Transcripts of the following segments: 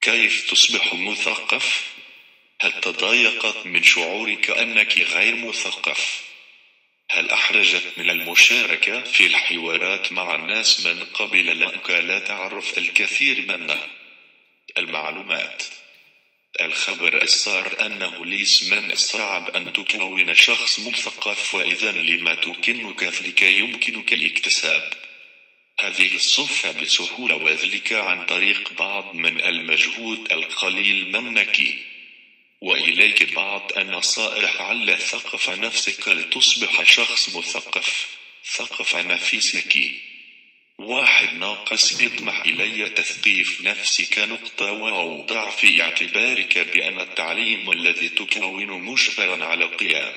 كيف تصبح مثقف؟ هل تضايقت من شعورك أنك غير مثقف؟ هل أحرجت من المشاركة في الحوارات مع الناس من قبل لأنك لا تعرف الكثير من المعلومات؟ الخبر السار أنه ليس من الصعب أن تكون شخص مثقف، وإذا لما تكنك لكي يمكنك الاكتساب هذه الصفة بسهولة، وذلك عن طريق بعض من المجهود القليل منك. وإليك بعض النصائح على ثقف نفسك لتصبح شخص مثقف. ثقف نفسك. 1. ناقص اطمح إلي تثقيف نفسك. وضع في اعتبارك بأن التعليم الذي تكون مجبرا على القيام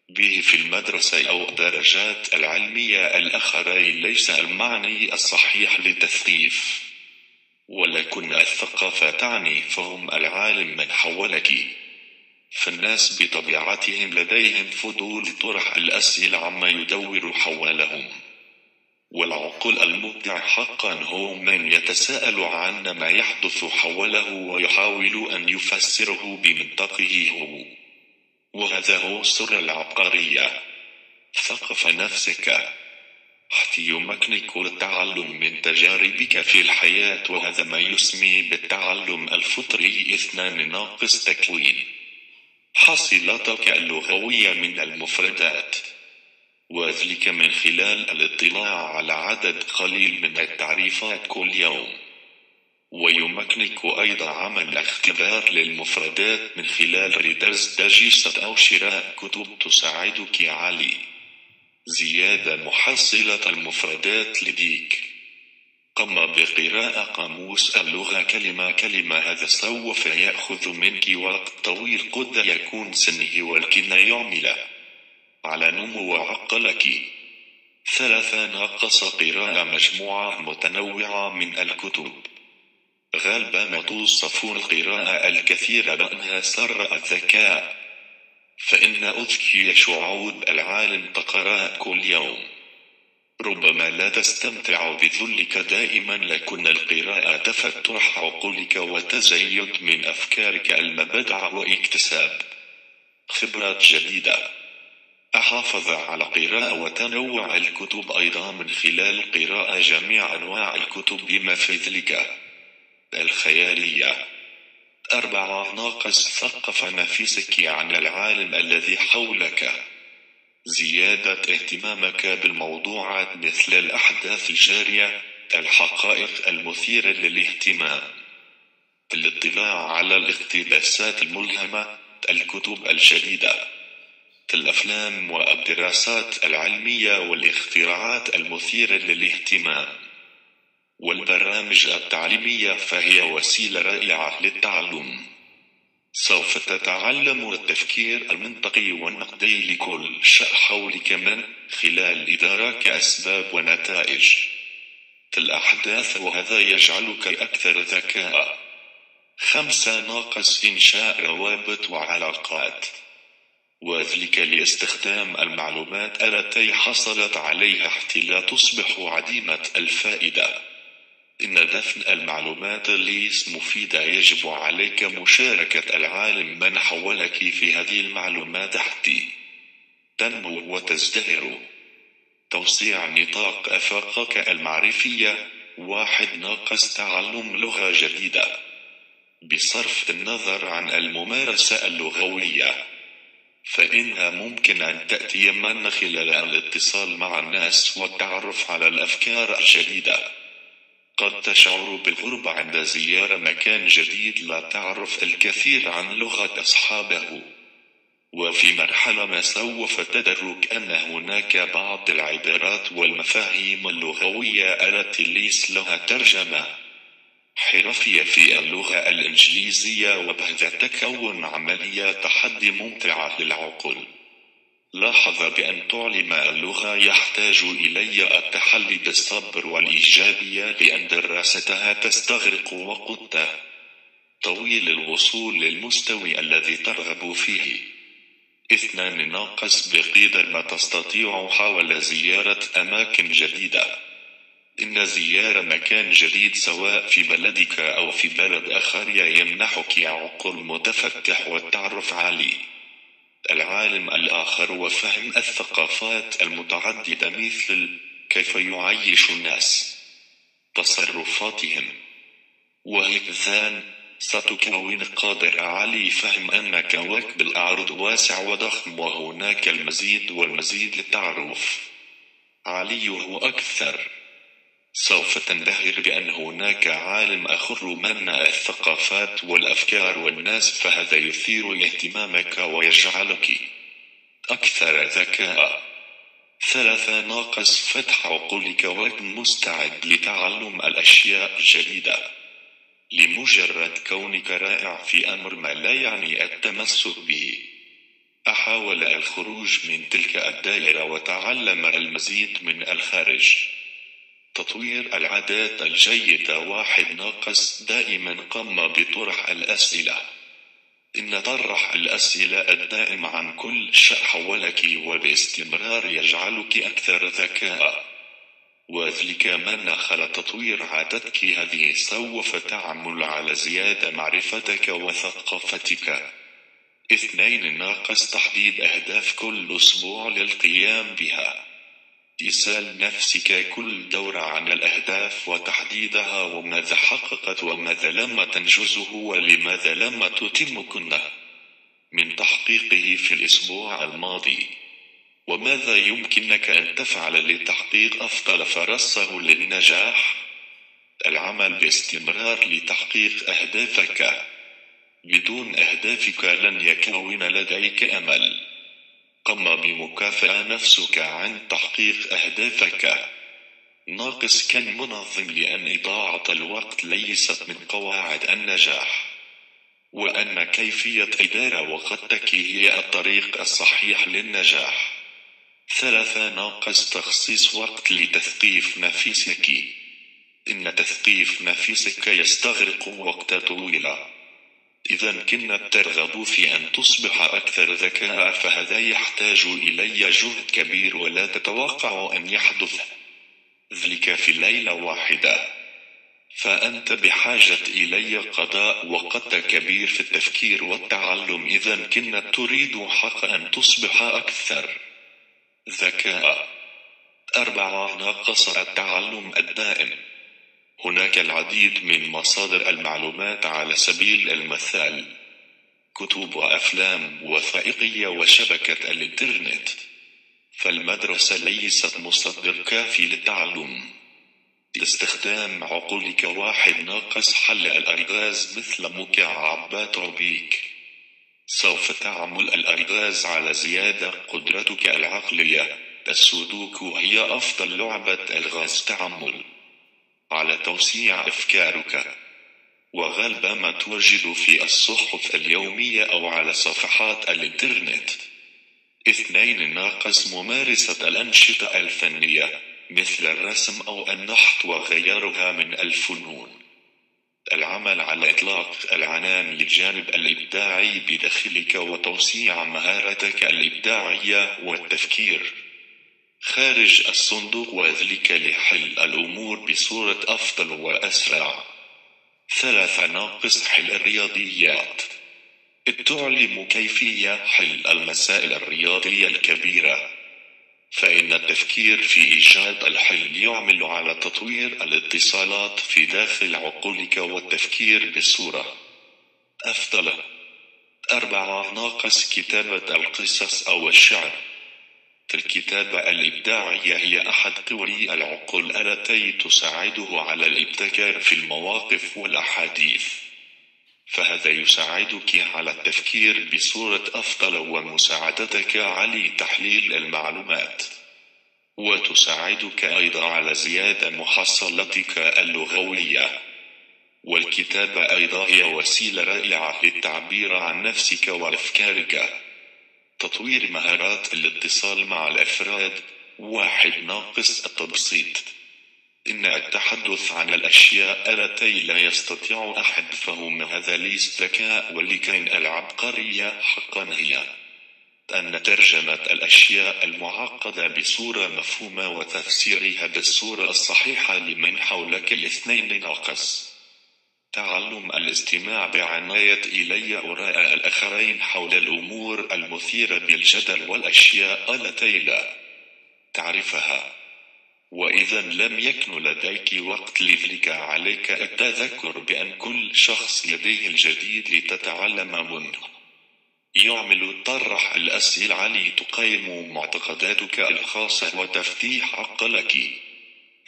به في المدرسة أو الدرجات العلمية الآخرين ليس المعني الصحيح للتثقيف، ولكن الثقافة تعني فهم العالم من حولك. فالناس بطبيعتهم لديهم فضول طرح الأسئلة عما يدور حولهم، والعقل المبدع حقا هو من يتساءل عن ما يحدث حوله ويحاول أن يفسره بمنطقه هو، وهذا هو سر العبقرية. ثقف نفسك حتى يمكنك التعلم من تجاربك في الحياة، وهذا ما يسمى بالتعلم الفطري. 2. ناقص تكوين حصيلتك اللغوية من المفردات، وذلك من خلال الاطلاع على عدد قليل من التعريفات كل يوم. ويمكنك أيضا عمل اختبار للمفردات من خلال ريدرز دايجست أو شراء كتب تساعدك على زيادة محصلة المفردات لديك. قم بقراءة قاموس اللغة كلمة كلمة. هذا سوف يأخذ منك وقت طويل قد يكون سنه، ولكن يعمل على نمو عقلك. 3. ناقص قراءة مجموعة متنوعة من الكتب. غالبا ما توصف القراءة الكثير بأنها سر الذكاء، فإن أذكي شعوب العالم تقرأ كل يوم. ربما لا تستمتع بذلك دائما، لكن القراءة تفتح عقولك وتزيد من أفكارك المبدعة واكتساب خبرات جديدة. أحافظ على قراءة وتنوع الكتب أيضا من خلال قراءة جميع أنواع الكتب بما في ذلك الخيالية. 4. ناقص ثقف نفسك عن العالم الذي حولك. زيادة اهتمامك بالموضوعات مثل الأحداث الجارية، الحقائق المثيرة للاهتمام، الاطلاع على الاقتباسات الملهمة، الكتب الجديدة، الأفلام والدراسات العلمية والاختراعات المثيرة للاهتمام، والبرامج التعليمية، فهي وسيلة رائعة للتعلم. سوف تتعلم التفكير المنطقي والنقدي لكل شيء حولك من خلال إدراك أسباب ونتائج الأحداث، وهذا يجعلك أكثر ذكاء. 5. ناقص إنشاء روابط وعلاقات، وذلك لاستخدام المعلومات التي حصلت عليها حتى لا تصبح عديمة الفائدة. إن دفن المعلومات ليس مفيدة، يجب عليك مشاركة العالم من حولك في هذه المعلومات حتى تنمو وتزدهر. توسيع نطاق آفاقك المعرفية. 1. ناقص تعلم لغة جديدة. بصرف النظر عن الممارسة اللغوية، فإنها ممكن أن تأتي من خلال الاتصال مع الناس والتعرف على الأفكار الجديدة. قد تشعر بالغربة عند زيارة مكان جديد لا تعرف الكثير عن لغة أصحابه، وفي مرحلة ما سوف تدرك أن هناك بعض العبارات والمفاهيم اللغوية التي ليس لها ترجمة حرفية في اللغة الإنجليزية، وبهذا تكون عملية تحدي ممتعة للعقل. لاحظ بأن تعلم اللغة يحتاج إلي التحلي بالصبر والإيجابية، لأن دراستها تستغرق وقت طويل للوصول للمستوى الذي ترغب فيه. 2. ناقص بقدر ما تستطيع حاول زيارة أماكن جديدة. إن زيارة مكان جديد سواء في بلدك أو في بلد آخر يمنحك عقل متفتح والتعرف على العالم الآخر وفهم الثقافات المتعددة، مثل كيف يعيش الناس، تصرفاتهم، وهكذا ستكون قادر على فهم أن كوكب الأرض واسع وضخم، وهناك المزيد والمزيد للتعرف عليه وأكثر. سوف تنبهر بأن هناك عالم آخر من الثقافات والأفكار والناس، فهذا يثير اهتمامك ويجعلك أكثر ذكاء. 3. ناقص فتح عقولك وكن مستعد لتعلم الأشياء الجديدة. لمجرد كونك رائع في أمر ما لا يعني التمسك به. أحاول الخروج من تلك الدائرة وتعلم المزيد من الخارج. تطوير العادات الجيدة. 1. ناقص دائما قم بطرح الأسئلة. إن طرح الأسئلة الدائم عن كل شيء حولك وباستمرار يجعلك أكثر ذكاء، وذلك من خلال تطوير عادتك هذه سوف تعمل على زيادة معرفتك وثقافتك. 2. ناقص تحديد أهداف كل أسبوع للقيام بها. اسأل نفسك كل دورة عن الأهداف وتحديدها، وماذا حققت وماذا لم تنجزه ولماذا لم تتمكنه من تحقيقه في الأسبوع الماضي، وماذا يمكنك أن تفعل لتحقيق أفضل فرصه للنجاح. العمل باستمرار لتحقيق أهدافك. بدون أهدافك لن يكون لديك أمل. قم بمكافأة نفسك عن تحقيق أهدافك. ناقص كن منظم، لأن إضاعة الوقت ليست من قواعد النجاح، وأن كيفية إدارة وقتك هي الطريق الصحيح للنجاح. 3. ناقص تخصيص وقت لتثقيف نفسك. إن تثقيف نفسك يستغرق وقتا طويلا. إذا كنت ترغب في أن تصبح أكثر ذكاء، فهذا يحتاج إلي جهد كبير، ولا تتوقع أن يحدث ذلك في ليلة واحدة. فأنت بحاجة إلي قضاء وقت كبير في التفكير والتعلم إذا كنت تريد حقا أن تصبح أكثر ذكاء. 4. ناقص التعلم الدائم. هناك العديد من مصادر المعلومات، على سبيل المثال كتب وأفلام وثائقية وشبكة الإنترنت، فالمدرسة ليست مصدر كافي للتعلم. استخدام عقولك. 1. ناقص حل الألغاز مثل مكعبات روبيك. سوف تعمل الألغاز على زيادة قدرتك العقلية. السودوكو هي أفضل لعبة ألغاز تعمل على توسيع أفكارك، وغالبا ما توجد في الصحف اليومية أو على صفحات الإنترنت. 2. ناقص ممارسة الأنشطة الفنية مثل الرسم أو النحت وغيرها من الفنون. العمل على إطلاق العنان للجانب الإبداعي بداخلك وتوسيع مهارتك الإبداعية والتفكير خارج الصندوق، وذلك لحل الأمور بصورة أفضل وأسرع. 3. ناقص حل الرياضيات. تعلم كيفية حل المسائل الرياضية الكبيرة، فإن التفكير في إيجاد الحل يعمل على تطوير الاتصالات في داخل عقولك والتفكير بصورة أفضل. 4. ناقص كتابة القصص أو الشعر. الكتابة الإبداعية هي أحد قوى العقل التي تساعده على الابتكار في المواقف والأحاديث، فهذا يساعدك على التفكير بصورة أفضل ومساعدتك على تحليل المعلومات، وتساعدك أيضا على زيادة محصلتك اللغوية. والكتابة أيضا هي وسيلة رائعة للتعبير عن نفسك وأفكارك. تطوير مهارات الاتصال مع الأفراد. 1. ناقص التبسيط. إن التحدث عن الأشياء التي لا يستطيع أحد فهم هذا ليس ذكاء، ولكن العبقرية حقا هي أن ترجمة الأشياء المعقدة بصورة مفهومة وتفسيرها بالصورة الصحيحة لمن حولك الاثنين ناقص. تعلم الاستماع بعناية إلي آراء الآخرين حول الأمور المثيرة بالجدل والأشياء التي لا تعرفها. وإذا لم يكن لديك وقت لذلك، عليك التذكر بأن كل شخص لديه الجديد لتتعلم منه. يعمل طرح الأسئلة لتقيم معتقداتك الخاصة وتفتيح عقلك.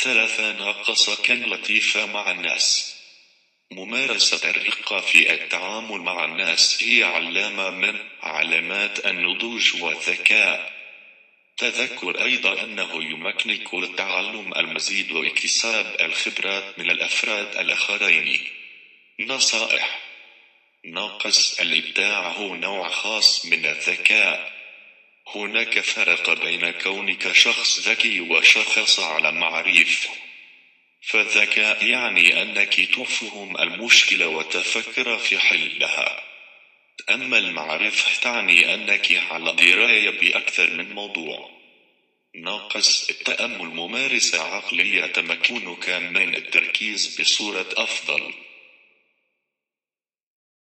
3. ناقص كن لطيفة مع الناس. ممارسة الرقة في التعامل مع الناس هي علامة من علامات النضوج والذكاء. تذكر أيضا أنه يمكنك التعلم المزيد واكتساب الخبرات من الأفراد الآخرين. نصائح: ناقص الإبداع هو نوع خاص من الذكاء. هناك فرق بين كونك شخص ذكي وشخص على معرفة. فالذكاء يعني أنك تفهم المشكلة وتفكر في حلها، أما المعرفة تعني أنك على دراية بأكثر من موضوع. ناقص التأمل ممارسة عقلية تمكنك من التركيز بصورة أفضل.